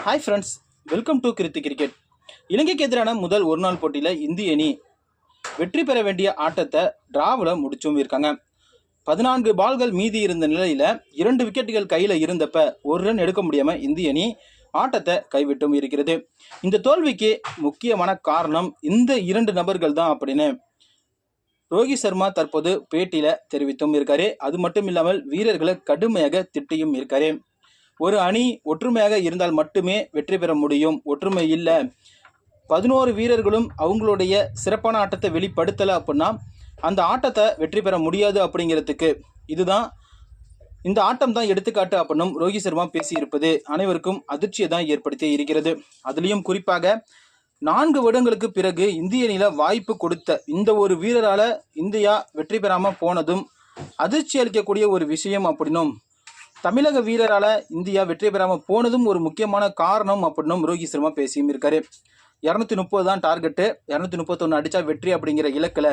Hi friends, welcome to Kriti cricket. இலங்கைக்கு எதிரான முதல் ஒரு நாள் போட்டியில் இந்திய அணி வெற்றி பெற வேண்டிய ஆட்டத்தை டிராவில் முடிச்சும் இருக்காங்க. 14 பால்கள் மீதி இருந்த நிலையில் 2 விக்கெட்டுகள் கையில் இருந்தப்ப ஒரு ரன் எடுக்க முடியாமல் இந்திய அணி ஆட்டத்தை கைவிட்டும் இருக்கிறது. இந்த தோல்விக்கு முக்கியமான காரணம் இந்த 2 நபர்கள் தான் அப்படின்னு ரோஹித் சர்மா தற்போது பேட்டியில் தெரிவித்தும் இருக்காரு. அது மட்டும் இல்லாமல் வீரர்களை கடுமையாக திட்டியும் இருக்காரு. ஒரு அணி ஒற்றுமையாக இருந்தால் மட்டுமே வெற்றி பெற முடியும். ஒற்றுமை இல்லை, 11 வீரர்களும் அவங்களுடைய சிறப்பான ஆட்டத்தை வெளிப்படுத்தலை அப்படின்னா அந்த ஆட்டத்தை வெற்றி பெற முடியாது அப்படிங்கிறதுக்கு இதுதான் இந்த ஆட்டம் தான் எடுத்துக்காட்டு அப்படின்னும் ரோஹித் சர்மா பேசியிருப்பது அனைவருக்கும் அதிர்ச்சியை தான் ஏற்படுத்தி இருக்கிறது. அதுலேயும் குறிப்பாக 4 வருடங்களுக்கு பிறகு இந்திய அணியில வாய்ப்பு கொடுத்த இந்த ஒரு வீரரால் இந்தியா வெற்றி பெறாமல் போனதும் அதிர்ச்சி அளிக்கக்கூடிய ஒரு விஷயம் அப்படின்னும் தமிழக வீரரால் இந்தியா வெற்றி பெறாமல் போனதும் ஒரு முக்கியமான காரணம் அப்படின்னும் ரோஹித் சர்மா பேசியும் இருக்காரு. 230 தான் டார்கெட்டு, 231 அடித்தா வெற்றி அப்படிங்கிற இலக்கில்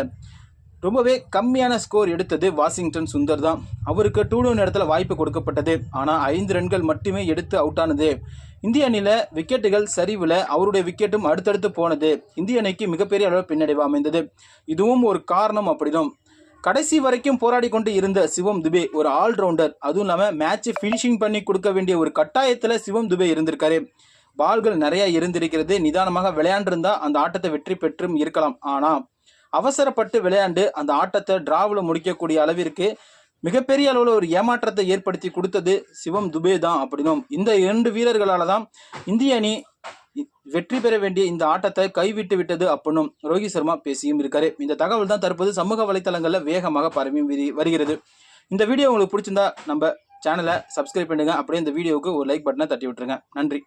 ரொம்பவே கம்மியான ஸ்கோர் எடுத்தது வாஷிங்டன் சுந்தர் தான். அவருக்கு 2 டவுன் இடத்துல வாய்ப்பு கொடுக்கப்பட்டது. ஆனால் 5 ரன்கள் மட்டுமே எடுத்து அவுட் ஆனது. இந்திய அணியில் விக்கெட்டுகள் சரிவில் அவருடைய விக்கெட்டும் அடுத்தடுத்து போனது இந்திய அணிக்கு மிகப்பெரிய அளவு பின்னடைவு அமைந்தது. இதுவும் ஒரு காரணம் அப்படின்னும் கடைசி வரைக்கும் போராடி கொண்டு இருந்த சிவம் துபே ஒரு ஆல்ரவுண்டர், அதுவும் இல்லாமல் மேட்ச் ஃபினிஷிங் பண்ணி கொடுக்க வேண்டிய ஒரு கட்டாயத்தில் சிவம் துபே இருந்திருக்காரு. பால்கள் நிறைய இருந்திருக்கிறது. நிதானமாக விளையாண்டிருந்தா அந்த ஆட்டத்தை வெற்றி பெற்றும் இருக்கலாம். ஆனால் அவசரப்பட்டு விளையாண்டு அந்த ஆட்டத்தை டிராவில் முடிக்கக்கூடிய அளவிற்கு மிகப்பெரிய அளவில் ஒரு ஏமாற்றத்தை ஏற்படுத்தி கொடுத்தது சிவம் துபே தான் அப்படின்னும் இந்த 2 வீரர்களால் தான் இந்திய அணி வெற்றி பெற வேண்டிய இந்த ஆட்டத்தை கைவிட்டு விட்டது அப்படின்னும் ரோஹித் சர்மா பேசியும் இருக்காரு. இந்த தகவல் தான் தற்போது சமூக வலைத்தளங்களில் வேகமாக பரவியும் வருகிறது. இந்த வீடியோ உங்களுக்கு பிடிச்சிருந்தா நம்ம சேனலை சப்ஸ்கிரைப் பண்ணுங்க. அப்படியே இந்த வீடியோவுக்கு ஒரு லைக் பட்டனை தட்டி விட்டுருங்க. நன்றி.